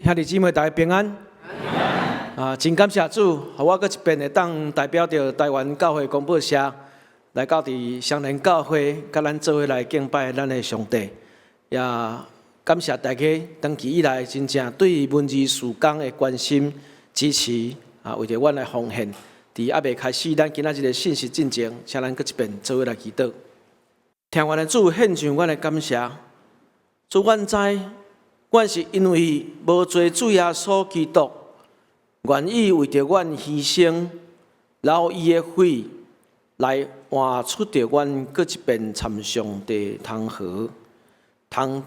兄弟姊妹，大家平安。真感谢主，互我搁一遍会当代表着台湾教会公报社来到伫双连教会，甲咱做伙来敬拜咱的上帝。也感谢大家长期以来真正对文字事工的关心支持，为着阮来奉献。伫还未开始，咱今仔日的信息进前，请咱搁一遍做伙来祈祷。听阮的主献上阮的感谢，主阮知，阮是因为无做主耶稣基督，愿意为着阮牺牲，留伊的血来换出着阮搁一遍参上帝汤河，通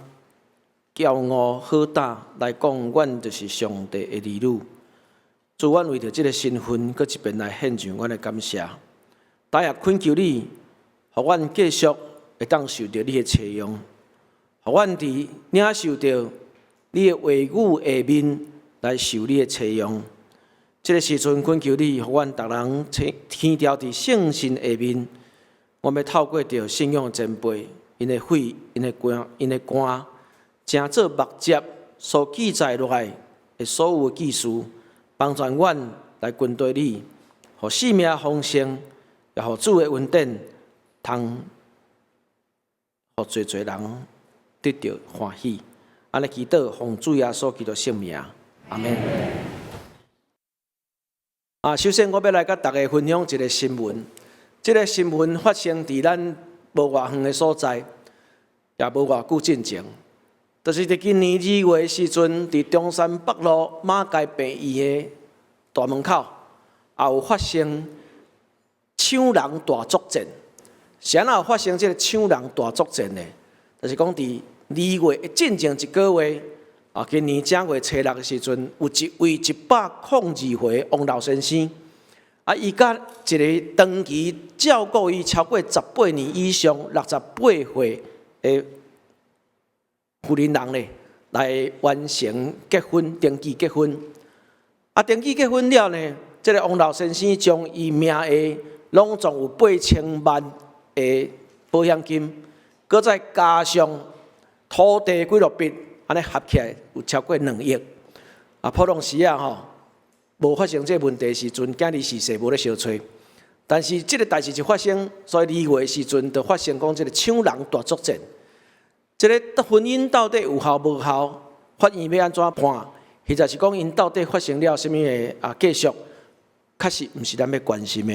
骄傲好大来讲，阮就是上帝的儿女。主，阮为着这个身份，搁一遍来献上阮的感谢。但也恳求你，互阮继续会当受到你的采用，互阮伫领受到你的话语下面来受你的采用。这个时阵，恳求你，互阮逐人天条伫圣心下面，我们透过着信仰的前辈，因的血、因的肝，正做目接所记载落来的所有的记事。帮助阮来跟对你，互生命丰盛，也互主的恩典，通互侪侪人得到欢喜。安尼祈祷，奉主耶稣基督圣名，阿门。首先我要来甲大家分享一个新闻。这个新闻发生伫咱无偌远的所在，也无偌久进前。就是伫今年2月的时阵，伫中山北路马街病院的大门口，也有发生抢人大作战。谁有发生这个抢人大作战呢？就是讲伫2月进前1个月，今年正月初6的时阵，有一位102岁王老先生，伊甲一个长期照顾伊超过18年以上68岁的妇人呢，来完成结婚登记结婚。登记结婚了呢，这个王老先生将伊名下拢总有8000万的保险金，搁再加上土地几落笔，安尼合起来有超过2亿。普通时无发生这个问题的时阵，囝儿逝世无咧相催。但是这个代志就发生，所以2月的时阵就发生讲这个抢人大作战。这个婚姻到底有效无效？法院要安怎判？或者是讲因到底发生了什么的继续？确实毋是咱要关心的，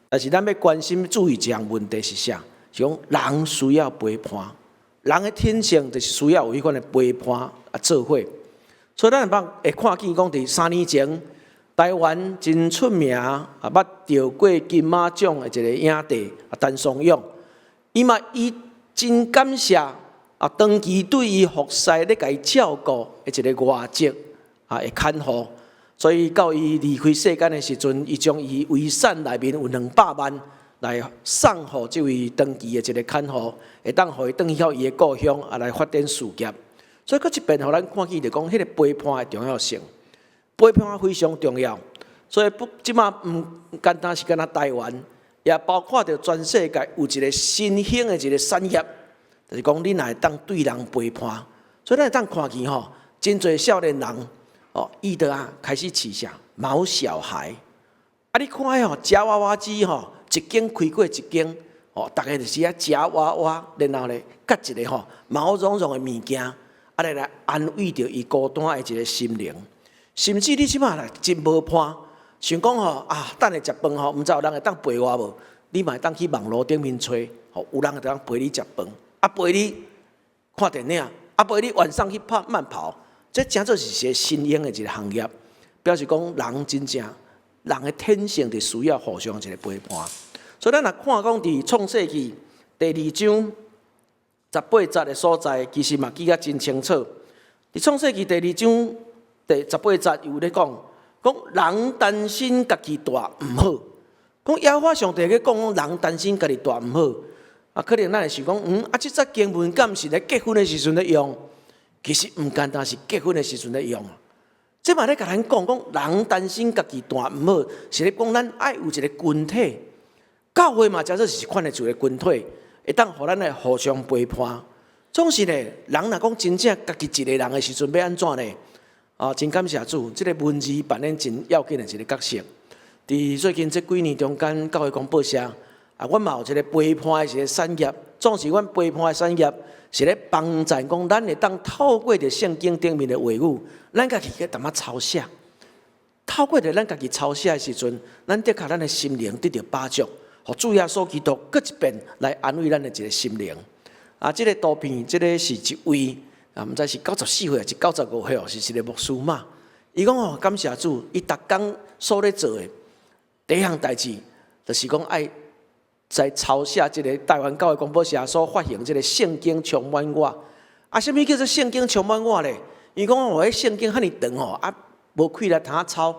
但是咱要关心注意一项问题是啥？是讲人需要陪伴，人的天性就是需要有迄款的陪伴做伙。所以咱会看见讲，伫3年前，台湾真出名捌得过金马奖的一个影帝陈松勇，伊真感谢长期对伊服侍咧，甲伊照顾的一个外籍的看护，所以到伊离开世间的时阵，伊将伊遗产内面有200万来送予这位长期的一个看护，会当互伊转去到伊的故乡来发展事业。所以，搁一遍互咱看见，就讲迄个陪伴的重要性，陪伴非常重要。所以即马毋单单是干那台湾，也包括着全世界有一个新兴的一个产业。就是讲，你若会当对人陪伴，所以咱会当看见真侪少年人伊就开始饲啥毛小孩。你看夹娃娃机一间开过一间，大家就是夹娃娃，然后咧，夹一个毛茸茸的物件，来安慰着伊孤单的一个心灵。甚至你即马来真无伴，想讲等下食饭毋知有人会当陪我无？你嘛会当去网络顶面找，有人会当陪你食饭。陪你看电影，陪你晚上去慢跑，这真做是一个新兴的一个行业。表示讲人真正人的天性就需要互相一个陪伴。所以咱若看讲伫创世纪第2章18节的所在，其实嘛记甲真清楚。伫创世纪第2章第18节有咧讲人担心家己大毋好，讲耶和华上帝咧讲人担心家己大毋好。可能咱会想讲，这则经文敢是咧结婚的时阵咧用？其实毋单单是结婚的时阵咧用，这嘛咧甲咱讲人担心家己大毋好，是咧讲咱爱有一个群体。教会嘛，假设是款的一个群体，会当互咱来互相陪伴。总是咧，人若讲真正家己一个人的时阵，要安怎呢？真感谢主，这个文字扮演真要紧的一个角色。伫最近这几年中间，教会广播社阮嘛有一个陪伴的一个产业，总是阮陪伴的产业是咧帮助讲咱会当透过着圣经顶面的话语，咱家己去淡仔抄写。透过着咱家己抄写的时阵，咱的确咱的心灵得到帮助，互主耶稣基督搁一遍来安慰咱的一个心灵。这个图片，这个是一位毋知是94岁还是95岁是一个牧师嘛。伊讲感谢主，伊逐工所咧做的第一项代志，就是讲爱在抄写这个台湾教会广播社所发行这个圣经充满我。什么叫做圣经充满我咧？伊讲迄圣经遐尼长无开来通抄，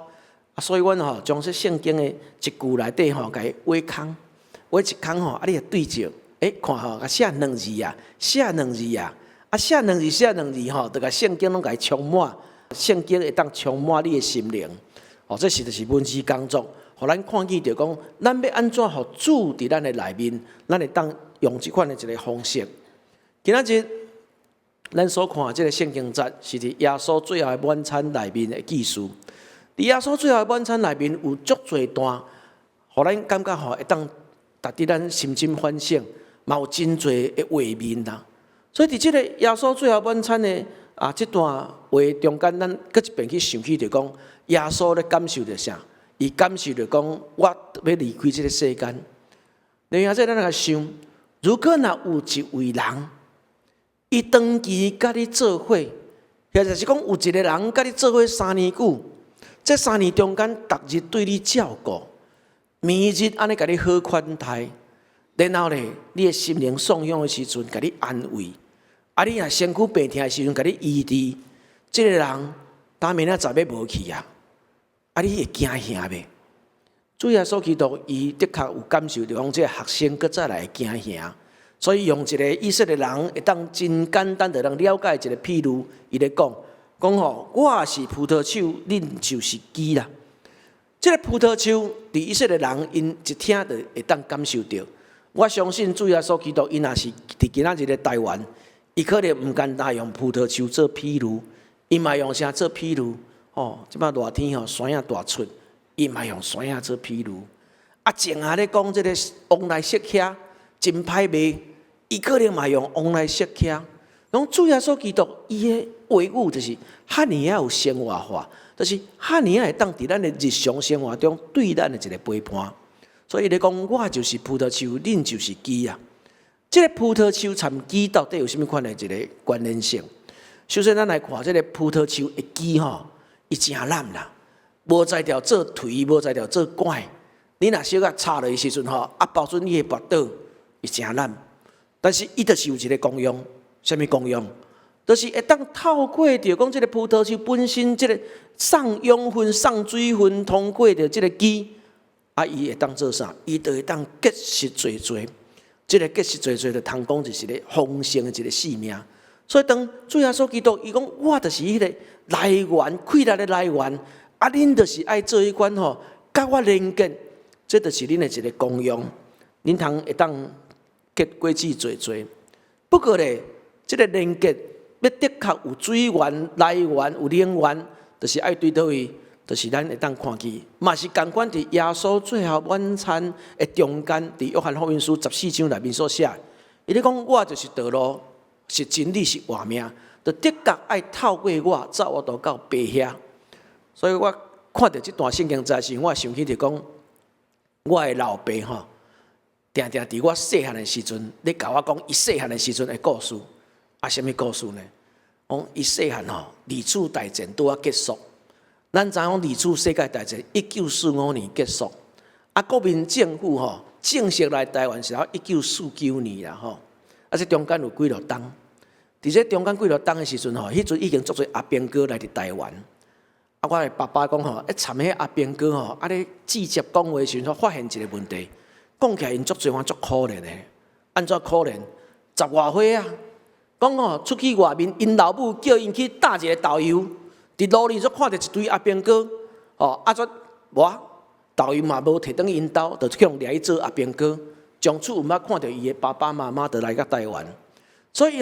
所以阮将这圣经的一句内底甲伊画空，画一空你就对照，看写2字啊，写2字啊，写2字写2字就甲圣经拢甲伊充满，圣经会当充满你的心灵。这是就是文字工作，互咱看见着讲，咱要安怎互主伫咱的内面，咱会当用即款的一个方式。今仔日咱所看这个圣经节，是伫耶稣最后的晚餐内面的记述。伫耶稣最后的晚餐内面有足侪段，互咱感觉会当达伫咱心心反省，嘛有真侪的画面啦。所以伫这个耶稣最后晚餐的这段话中间，咱搁一遍去想起着讲，耶稣咧感受着啥？伊感受着讲，我要离开这个世间。然后咱来想，如果若有一位人，伊长期甲你做伙，或者是讲有一个人甲你做伙3年久，这3年中间，逐日对你照顾，每日安尼甲你好款待，然后咧，你的心灵丧伤的时阵，甲你安慰；你若身躯病痛的时阵，甲你医治。这个人，当明仔载要无去啊！你会惊吓袂？主耶稣基督，伊的确有感受到讲，这个学生搁再来惊吓。所以用一个以色列人会当真简单的人了解一个譬如，伊咧讲我是葡萄树，恁就是枝啦。这个葡萄树，伫以色列人因一听就会当感受到。我相信主耶稣基督，伊若是伫今仔日的台湾，伊可能唔简单用葡萄树做譬如，伊嘛用啥做譬如？即摆热天山影大出，伊嘛用山影做譬如。静咧讲这个往来色客真歹卖。伊可能嘛用往来色客，拢主耶稣基督伊的话语就是遐尼有生活化，就是遐尼会当伫咱的日常生活中对咱的一个陪伴。所以咧讲，我就是葡萄树，恁就是枝啊。这个葡萄树参枝到底有啥物款的一个关联性？首先，咱来看这个葡萄树的枝伊真烂啦，无在条做腿，无在条做拐。你若小可插落的时阵保准你的跋倒，伊真烂。但是伊就是有一个功用，什么功用？就是会当透过着讲，这个葡萄树本身，这个送养分、送水分，通过着这个枝，伊会当做啥？伊就会当结实侪侪。这个结实侪侪，就通讲就是咧丰盛的一个生命。所以当主耶稣基督伊讲，我就是迄个来源，快乐的来源。恁就是爱做迄款甲我连接，这就是恁的一个功用。恁通会当结果子侪侪，不过咧，这个连接要的确有水源来源，有能源，就是爱对倒位，就是咱会当看见，嘛是共款伫耶稣最后晚餐的中间，伫约翰福音书14章内面所写，伊咧讲我就是道路，是真理，是活命，就的确爱透过我走到爸遐。所以我看到这段圣经在时，我想起就讲，我的老爸定定伫我细汉的时阵，咧甲我讲伊细汉的时阵的故事。什么故事呢？讲伊细汉二次大战拄啊结束，咱知影二次世界大战1945年结束，国民政府正式来台湾是1949年啦这中间有几落冬，伫这中间几落冬的时阵迄阵已经足侪阿兵哥来伫台湾。我的爸爸讲参迄阿兵哥咧记者讲话时阵，发现一个问题。讲起来，因足侪足可怜的，安怎可怜？10外岁啊，讲出去外面，因老母叫因去打一个导游，伫路里就看到一堆阿兵哥，导游嘛无摕转因兜，就去用掠去做阿兵哥。从此有捌看到伊的爸爸妈妈，就来到台湾。所以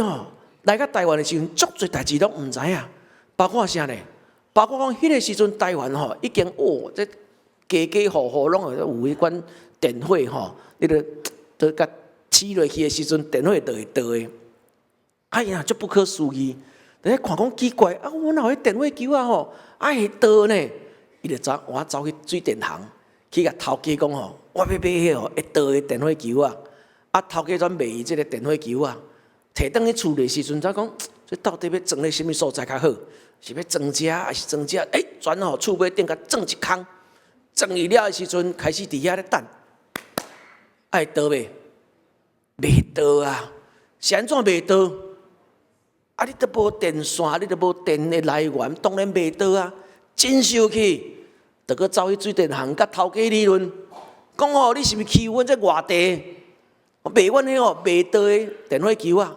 来到台湾的时阵，足侪代志拢毋知影，包括啥呢？包括讲迄个时阵台湾吼，已经这家家户户拢有迄款电火吼，你都甲起落去的时阵，电火就会倒的。哎呀，足不可思议！大家看讲奇怪，我哪有电火球啊吼，会倒呢？伊就走去水电行，去甲头家讲吼，我要买迄个会倒的电火球啊！头家转卖伊即个电火球啊，摕倒去厝里时阵，才讲这到底要装咧什么所在较好？是要装遮还是装遮？转吼厝尾顶甲装一空，装伊了的时阵，开始伫遐咧等，会倒袂？袂倒啊！是安怎袂倒？你都无电线，你都无电的来源，当然袂倒啊！真生气，就搁走去水电行，甲头家理论，讲吼，你是毋是欺负阮这外地？卖阮迄个袂倒的电火球啊！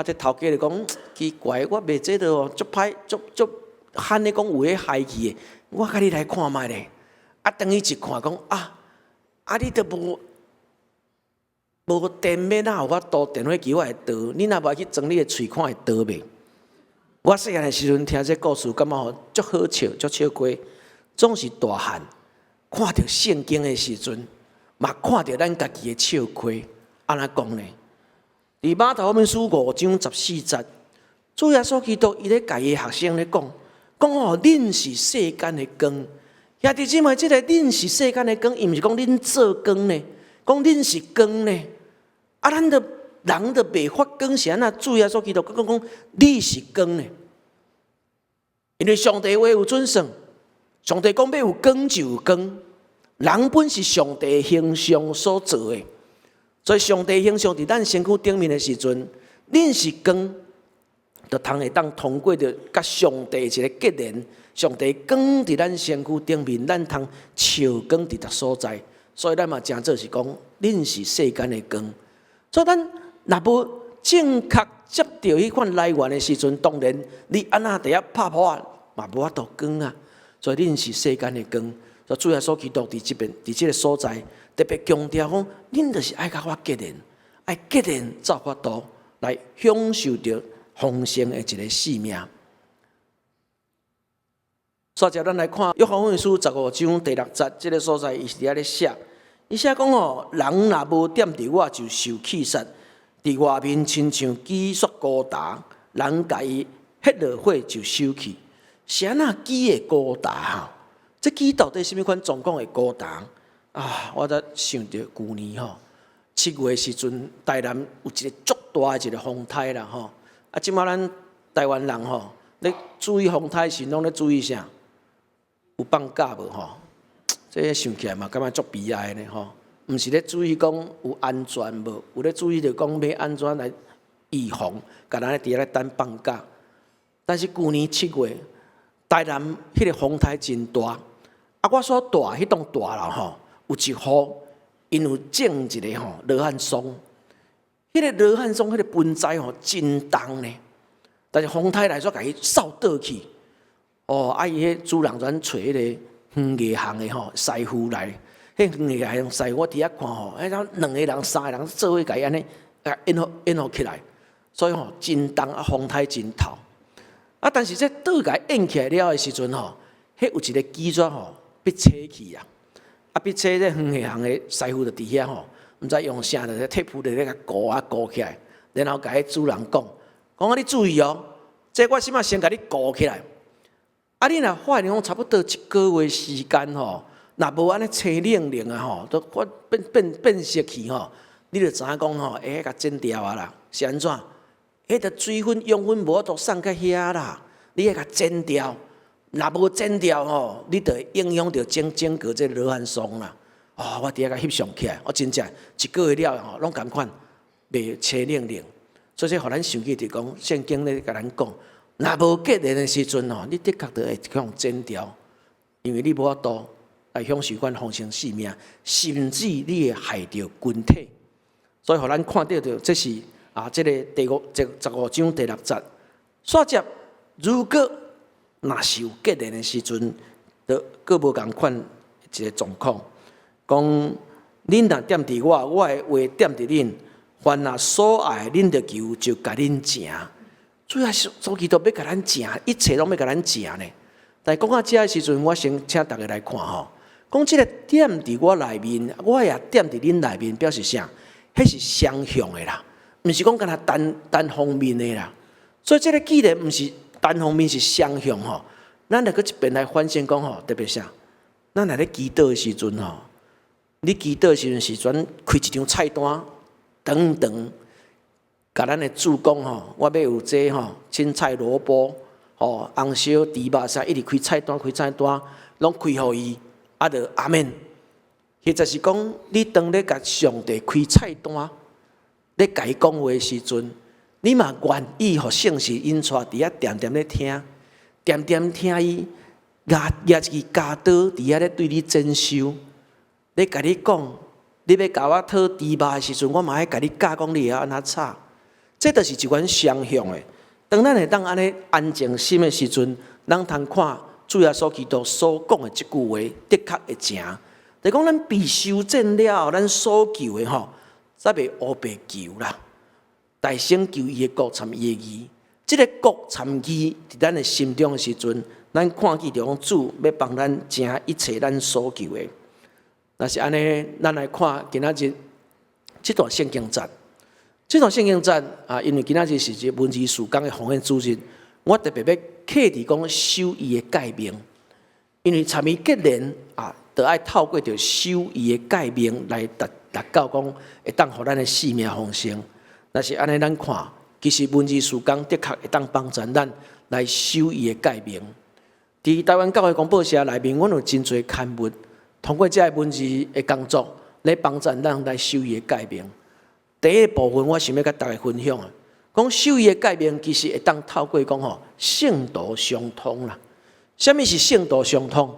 这头家就讲奇怪，我卖这个哦，足歹，足罕咧讲有迄害气的，我甲你来看卖咧。等伊一看讲你都无电要哪有法度电火球会倒？你若无去装你的喙看会倒袂？我细汉的时阵听这故事，感觉吼足好笑，足笑过。总是大汉看到圣经的时阵，嘛看到咱家己的笑亏。安怎讲呢？伫马太福音书5章14节，主耶稣基督伊咧甲伊学生咧讲吼，恁是世间的光。兄弟姊妹，即个恁是世间的光，伊毋是讲恁做光呢，讲恁是光呢。咱的人的袂发光是安那？主耶稣基督讲你是光呢，因为上帝话有准算，上帝讲要有光就有光，人本是上帝形象所做的。所以上帝形象伫咱身躯顶面的时阵，恁是光，就会通过着甲上帝一个结连。上帝光伫咱身躯顶面，咱通照光伫逐所在。所以咱嘛真做是讲，恁是世间的光。所以咱若无正确接到迄款来源的时阵，当然你安那伫遐拍破嘛无法度光啊。所以恁是世间的光。所以主耶稣基督伫即个所在。特别强调讲，恁就是爱甲我结连，爱结连造法度来享受着丰盛的一个性命。所以，咱来看约翰福音书15章第6节，这个所在伊是伫遐咧写，伊写讲吼，人若无点伫我，就受气杀，伫外面亲像鸡说高达，人家伊迄落火就收去。是安那鸡会高达吼？这鸡到底什么款状况会高达？我才想到旧年7月时阵，台南有一个足大的一个风台啦吼。即马咱台湾人咧注意风台时，拢咧注意啥？有放假无吼？这想起来嘛，感觉足悲哀的吼。毋是咧注意讲有安全无，有咧注意着讲要安怎来预防，甲咱伫遐咧等放假。但是旧年7月，台南迄个风台真大，我所住迄栋大楼吼。有一户，因有种一个罗汉松，迄个罗汉松迄个盆栽真重呢，但是风台来说，甲伊扫倒去。伊迄主人专找迄个园艺行的师傅来，迄园艺行师傅我伫遐看迄两个人、3个人做伙甲伊安尼演好起来，所以真重风台真透。但是这倒甲演起来了的时阵迄有一个机转被扯去啊。逼车这园艺行的师傅就伫遐毋知用啥的铁铺咧甲固起来，然后甲迄主人讲你注意这我即马先甲你固起来。你若发现讲差不多1个月时间若无安尼青冷啊都变色去你就知影讲甲剪掉啊啦，是安怎？个水分养分无法度送到遐啦，你甲剪掉。若无剪掉你就会影响到整个这罗汉松啦。我伫遐甲翕相起来，我真正1个月了拢共款，袂青冷。所以这互咱想起就讲，圣经咧甲咱讲，若无结连的时阵你的确就会向剪掉，因为你无法度来享受款丰盛性命，甚至你会害着群体。所以互咱看到这是这个第15章第6节，煞接如果。若是有结连的时阵，就各无共款一个状况。讲恁若点伫我，我的话点伫恁，凡若所爱恁着求，就甲恁成。主要所基督要甲咱成，一切拢要甲咱成呢。但讲到这的时阵，我先请大家来看吼，讲这个点伫我内面，我也点伫恁内面，表示啥？迄是双向的啦，毋是讲干那单方面的啦。所以这个既然毋是单方面，是双向吼，咱来搁一边来反省讲吼，特别啥？咱来咧祈祷的时阵吼，你祈祷的时阵是转开一张菜单，长，甲咱的主讲吼，我要有这吼青菜萝卜。哦，红烧猪肉啥，一直开菜单，拢开互伊，啊，就阿免。或者是讲，你当咧甲上帝开菜单，咧甲伊讲话的时阵，你嘛愿意互圣神引带伫遐点点咧听，点听伊压一支家刀伫遐咧对你征收，咧甲你讲，你要甲我讨猪肉的时阵，我嘛爱甲你教讲你会安怎炒，这就是一款双向的。当咱会当安尼安静心的时阵，咱通看主耶稣基督所讲的即句话，的确会正。就讲咱被修正了后，咱所求的吼，则袂乌白求啦。大声求伊的国参伊的义，即个国参义伫咱的心中的时阵，咱看见着讲主要帮咱成一切咱所求的。若是安尼，咱来看今仔日即段圣经节。这段圣经节啊，因为今仔日是一个文字事工的奉献主日，我特别要刻伫讲修义的诫命，因为参与结连啊，就爱透过着修义的诫命来达到讲会当互咱的性命丰盛。若是安尼，咱看其实文字事工的确会当帮助咱来修义的诫命。伫台湾教会广播社内面，阮有真侪刊物，通过这文字的工作来帮助咱来修义的诫命。第一部分，我想要甲大家分享啊，讲修义的诫命其实会当透过讲吼圣道相通啦。什么是圣道相通？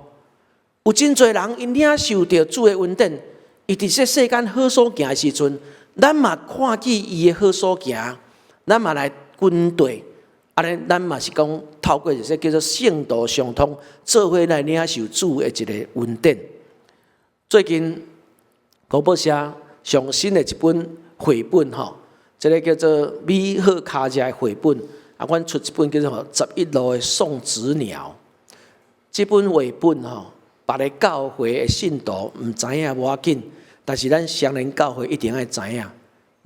有真侪人因领受到主的恩典，伊伫这世间好所行的时阵，咱嘛看见伊的好所行，咱嘛来跟对，安尼咱嘛是讲透过这叫做圣道相通，做伙来领受主的一个恩典。最近广播社上新的一本绘本吼，这个叫做美好卡家的绘本啊，阮出一本叫做《11路的送子鸟》。这本绘本吼，别个教会的信徒唔知影无要紧，但是咱双连教会一定要知影，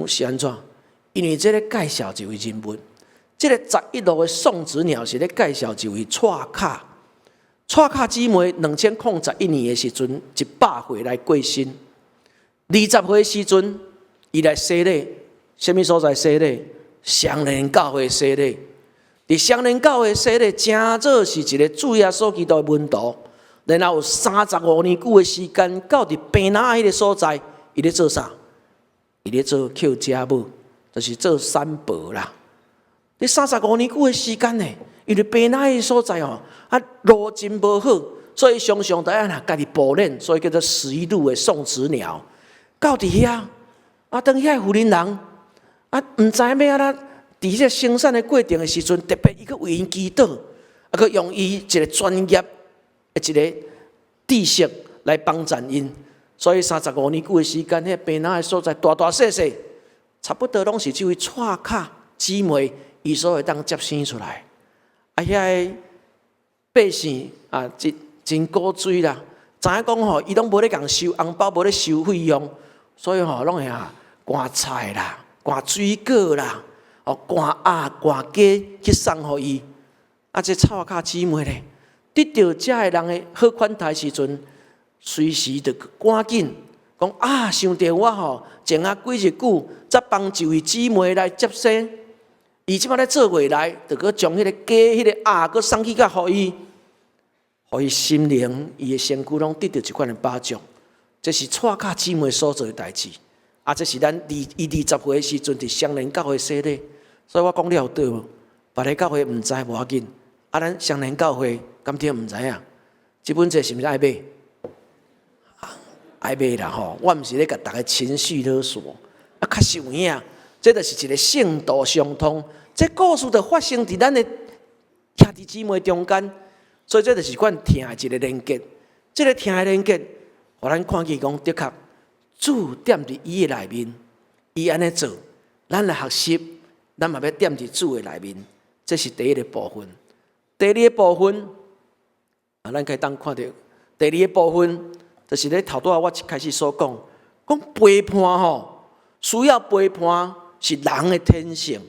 是安怎？因为这个介绍一位人物，这个11路的送子鸟是咧介绍一位蔡卡。蔡卡姊妹2011年的时阵，100岁来过身，20岁的时阵。伊来洗礼，什么所在洗礼？双连教会洗礼。伫双连教会洗礼，真做是一个主耶稣基督的门徒。然后有35年久的时间，到伫病哪迄个所在，伊咧做啥？伊咧做捡家母，就是做三宝啦。你35年久的时间呢，因为病哪迄个所在哦，啊路真无好，所以常常在啊家己补练，所以叫做11路的送子鸟。到伫遐。啊，当遐妇人人啊，毋知要安怎伫这生产的过程的时阵，特别伊去为因祈祷，啊，去用伊一个专业的一个知识来帮助因。所以35年久的时间，迄病人的所在大大小小，差不多拢是这位蔡卡姊妹伊所会当接生出来。啊，遐个百姓啊，真古锥啦，知影讲吼，伊拢无咧共收红包，无咧收费用，所以吼拢会啊。赶菜啦，赶水果啦，哦，赶鸭、赶鸡去送互伊。啊，这蔡卡姊妹咧，得到遮个人的好款待时阵，随时就赶紧讲啊，想到我吼，前啊几日久，则帮一位姊妹来接生。伊即摆咧做回来，就搁将迄个鸡、迄个鸭，搁送去甲互伊，互伊心灵、伊的身躯拢得到一款的保障。这是蔡卡姊妹所做的代志。啊，这是咱20岁的时阵伫双连教会洗礼，所以我讲了对无？别个教会毋知无要紧，啊，咱双连教会敢听毋知影？这本册是毋是爱买？爱买啦吼！我毋是咧甲大家情绪勒索，啊，确实有影，这就是一个圣道相通。这故事就发生伫咱的兄弟姊妹中间，所以这就是阮听的一个连结。这个听的连结，互咱看见讲的确。主踮伫伊的内面，伊安尼做，咱来学习，咱嘛要踮伫主的内面，这是第一个部分。第二个部分，咱可以当看到第二个部分，就是咧头拄仔我一开始所讲陪伴吼，需要陪伴是人的天性。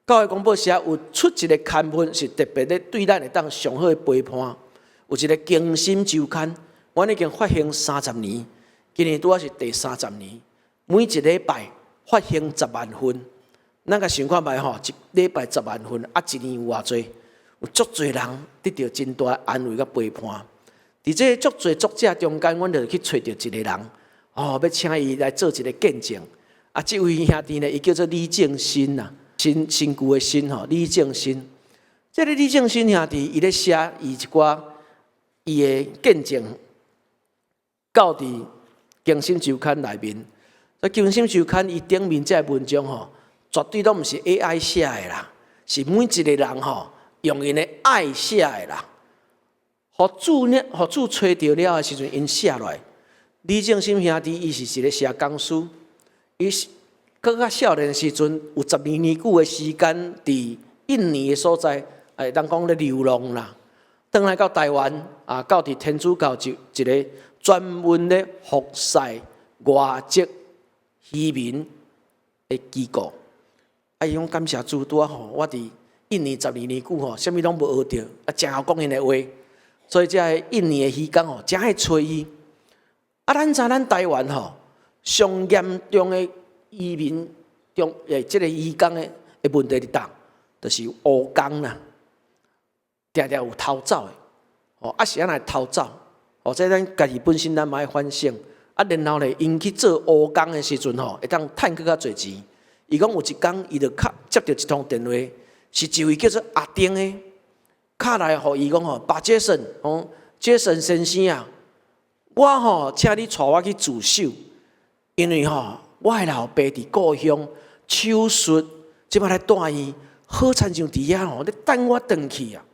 教会广播社有出一个刊物，是特别咧对咱会当上好的陪伴。有一个惊心周刊，阮已经发行30年，今年拄仔是第30年，每一礼拜发行10万份。咱甲想看觅吼，一礼拜10万份，一年有偌济？有足侪人得到真大安慰甲陪伴。伫这足侪作者中间，阮就去找到一个人，要请伊来做一个见证。这位兄弟呢，伊叫做李正新呐。新旧的新吼，李正新，这个李正新兄弟，伊咧写伊一寡伊的见证，到伫《经心周刊》内面。在《经心周刊》伊顶面这文章吼，绝对都毋是 AI 写的啦，是每一个人吼用因的爱写的啦。互主找到了的时阵，因写落来。李正新兄弟，伊是一个社工师，伊搁较少年时阵，有12年久的时间，伫印尼的所在，当讲咧流浪啦。转来到台湾，到伫天主教一个专门咧服侍外籍移民的机构。伊讲感谢主，拄仔吼，我伫印尼12年久吼，啥物拢无学着，真好讲因的话，所以这印尼的移工吼，真爱找伊。咱知咱台湾吼，上严重的移民这个移工的问题伫倒，就是乌工啦，常常有偷走的，是安尼偷走，这咱家己本身咱嘛要反省，然后咧，因去做乌工的时阵吼，会当趁更较侪钱。伊讲有一工，伊就接到一通电话，是一位叫做阿丁的，敲来互伊讲吼，把Jason，Jason先生啊，我吼请你带我去自首，因为吼。我的老爸伫故乡手术，即摆来带伊，好亲像伫遐吼，咧等我回去啊。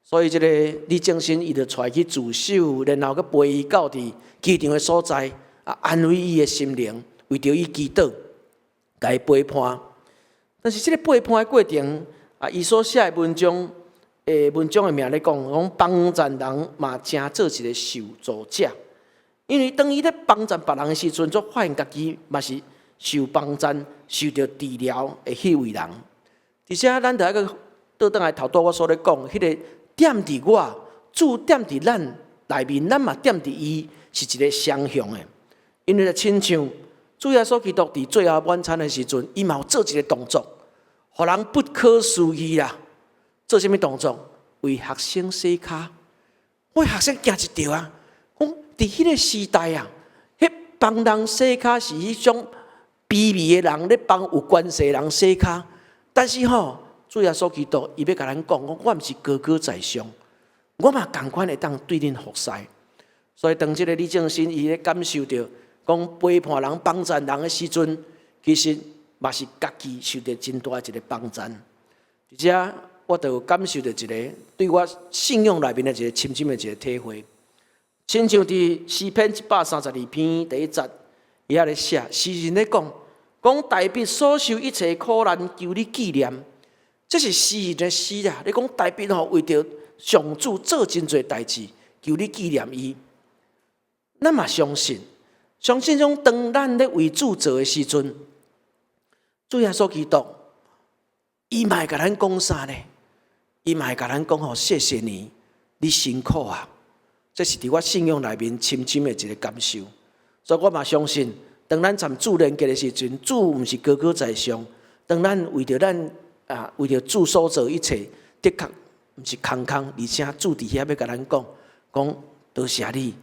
所以这个李正新伊就带去自首，然后佮陪伊到伫机场的所在，安慰伊的心灵，为着伊祈祷，甲伊陪伴。但是这个陪伴的过程，伊所写的文章的名咧讲帮助人嘛，真做一个受助者。因为当伊咧帮助别人的时阵，就发现家己嘛是受帮助、受到治疗的迄位人。而且咱就个倒转来头拄我所咧讲，迄个点伫我，主点伫咱内面，咱嘛点伫伊，是一个双向的。因为就亲像主耶稣基督伫最后晚餐的时阵，伊嘛有做一个动作，互人不可思议啦。做啥物动作？为学生洗骹，我学生惊一跳啊！伫迄个时代啊，迄帮人洗骹是迄种卑微的人咧帮有关系的人洗骹。但是吼，主耶稣基督伊要甲咱讲，我毋是高高在上，我嘛共款会当对恁服侍。所以当即个李正新伊咧感受到讲陪伴人、帮助人的时阵，其实嘛是家己受到真大一个帮助。而且我就感受到一个对我信仰内面的一个深深的一个体会。亲像伫诗篇132篇第1节，伊遐咧写，诗人咧讲大卫所受一切苦难，求你纪念。这是诗人的诗啊！你讲大卫吼为着上主做真侪代志，求你纪念伊。咱嘛相信种当咱咧为主做的时阵，主耶稣基督，伊嘛会甲咱讲啥呢？伊嘛会甲咱讲吼，谢谢你，你辛苦啊！这是伫我信仰内面深深的一个感受，所以我嘛相信，当咱参主连结的时阵，主毋是高高在上，当咱为着为着主所做一切，的确毋是空空，而且主伫遐要甲咱讲多谢你，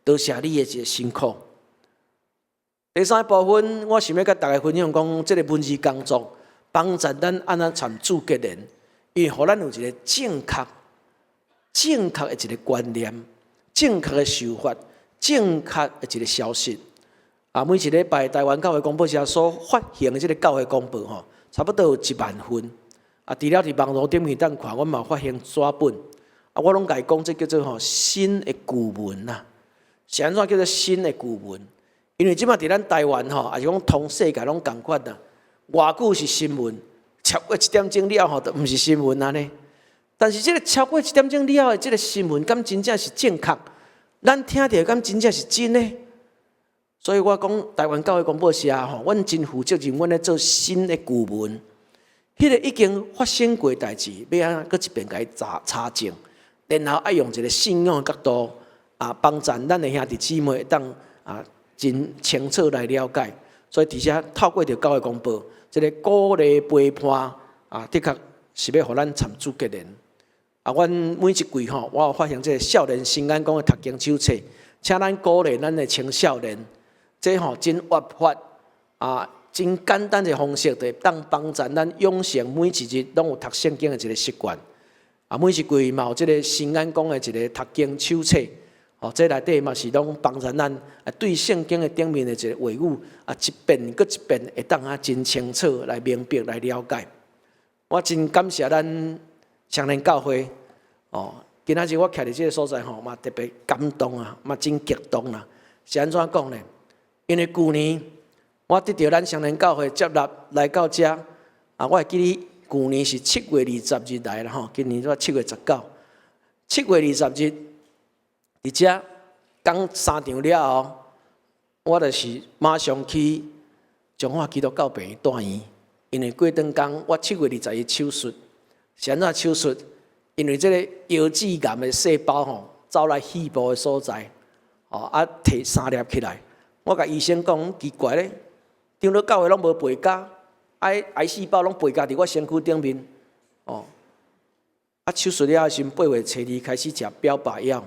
多谢你的一个辛苦。第三部分，我想要甲大家分享讲，这个文字工作帮助咱安怎参主结连，因为互咱有一个正确的一个观念。正确的想法，正确的一个消息。每一礼拜台湾教会广播社所发行的这个教会公报吼，差不多有1万份。除了伫网络顶面当看，我嘛发行纸本。我拢甲伊讲，这叫做新的古文呐。是安怎叫做新的古文？因为即马伫咱台湾吼，也是讲通世界拢共款呐。偌久是新闻，超过1点钟了吼，都毋是新闻安尼。但是这个超过1点钟了的这个新闻，敢真正是正确？咱听到敢真正是真的？所以我讲台湾教会广播社吼，阮真负责任，阮咧做新的旧闻。迄个已经发生过代志，要安搁一遍甲伊查证，然后爱用一个信仰的角度帮助咱的兄弟姊妹当真清楚来了解。所以，而且透过着教会广播，这个鼓励陪伴的确是要互咱参主结连。阮每一季吼，我有发现这个少年新安宫的读经手册，请咱鼓励咱的青少年，这吼真活泼真简单的方式，就当帮助咱养成每一日拢有读圣经的一个习惯。每一季嘛有这个新安宫的一个读经手册，这内底嘛是拢帮助咱对圣经的顶面的一个话语一遍搁一遍会当真清楚来明白来了解。我真感谢咱双连教会今仔日我徛伫这个所在嘛特别感动嘛真激动是安怎讲呢？因为去年我得到咱双连教会接纳来到这我会记得去年是7月20日来啦今年7月19，7月20日伫这讲3场了后，我就是马上去中华基督教病院住院，因为过段工我7月20日手术，是安怎手术？因为这个腰子癌的细胞走来肺部的所在，摕3粒起来。我甲医生讲奇怪咧，长老教会拢无背架，癌细胞拢背架伫我身躯顶面。手术了先8月初2开始食标靶药，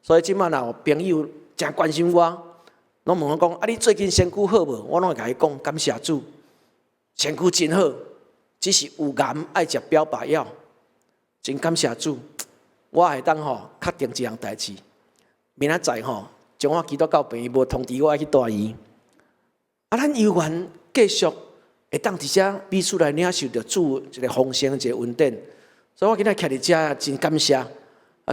所以即摆若有朋友真关心我，拢问我讲你最近身躯好无？我拢会甲伊讲感谢主，身躯真好，只是有癌爱食标靶药。真感谢主，我会当确定一样代志。明仔载中华基督教病院无通知我爱去住院，咱犹原继续会当伫遮彼此来领受着主一个丰盛一个恩典。所以我今日徛伫遮真感谢。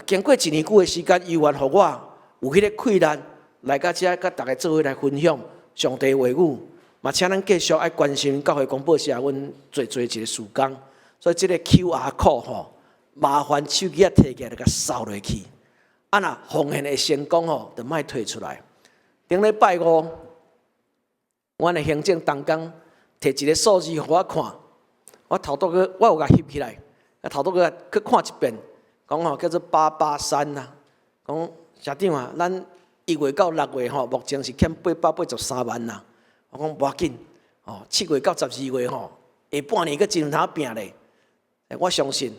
经过1年久的时间，犹原互我有迄个气力来到遮，甲大家做伙来分享上帝话语。嘛，请咱继续爱关心教会广播社，阮做一个事工。所以这个 QR code 麻烦手机摕起来，甲扫落去。若奉献的成功就莫退出来。顶礼拜5，阮的行政同工摕一个数字互我看，我头拄个我有甲翕起来，头拄个去看一遍，讲叫做883讲社长咱1月到6月目前是欠883万我讲无要紧7月到12月下半年佫真有通拼咧。我相信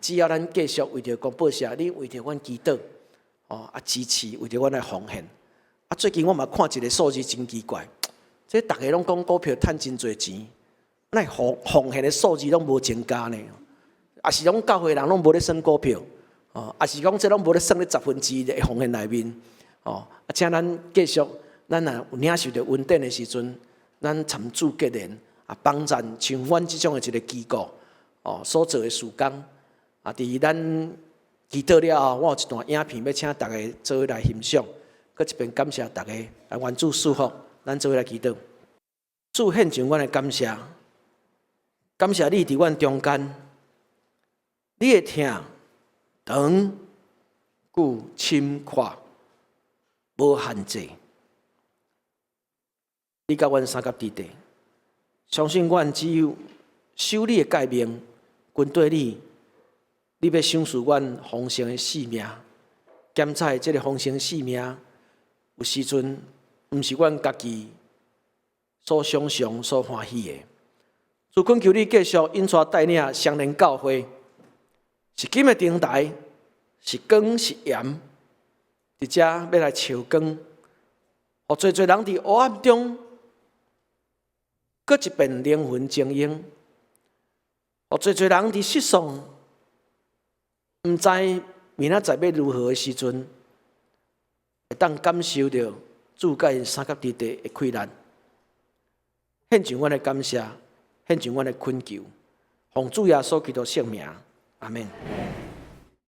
只要咱继续为着广播社，你为着阮祈祷支持，为着阮来奉献。最近我嘛看一个数字真奇怪，这大家拢讲股票赚真侪钱，那奉献的数字拢无增加呢？是讲教会人拢无咧算股票是讲这拢无咧算咧1/10的奉献内面请咱继续，咱若有领受着恩典的时阵，咱参主结连帮助像阮这种的一个机构所做的事工伫咱祈祷了后，我有一段影片要请大家做伙来欣赏。搁一遍感谢大家，愿主赐福，咱做伙来祈祷。主献上阮的感谢，感谢你伫阮中间，你的听长久深阔，无限制。你甲阮三甲伫地，相信阮只有守你的诫命，跟对你。你要赏赐阮丰盛的性命，检查这个丰盛性命，有时阵毋是阮家己所想象、所欢喜的。主恳求你继续引带带领双连教会，是金的灯台，是光是盐，伫遮要来照光，互侪人伫黑暗中，搁一遍灵魂精英，互侪人伫世上。毋知明仔载要如何的时阵，会当感受到主甲因三角地地的困难，献上阮的感谢，献上阮的恳求，奉主耶稣基督圣名，阿门。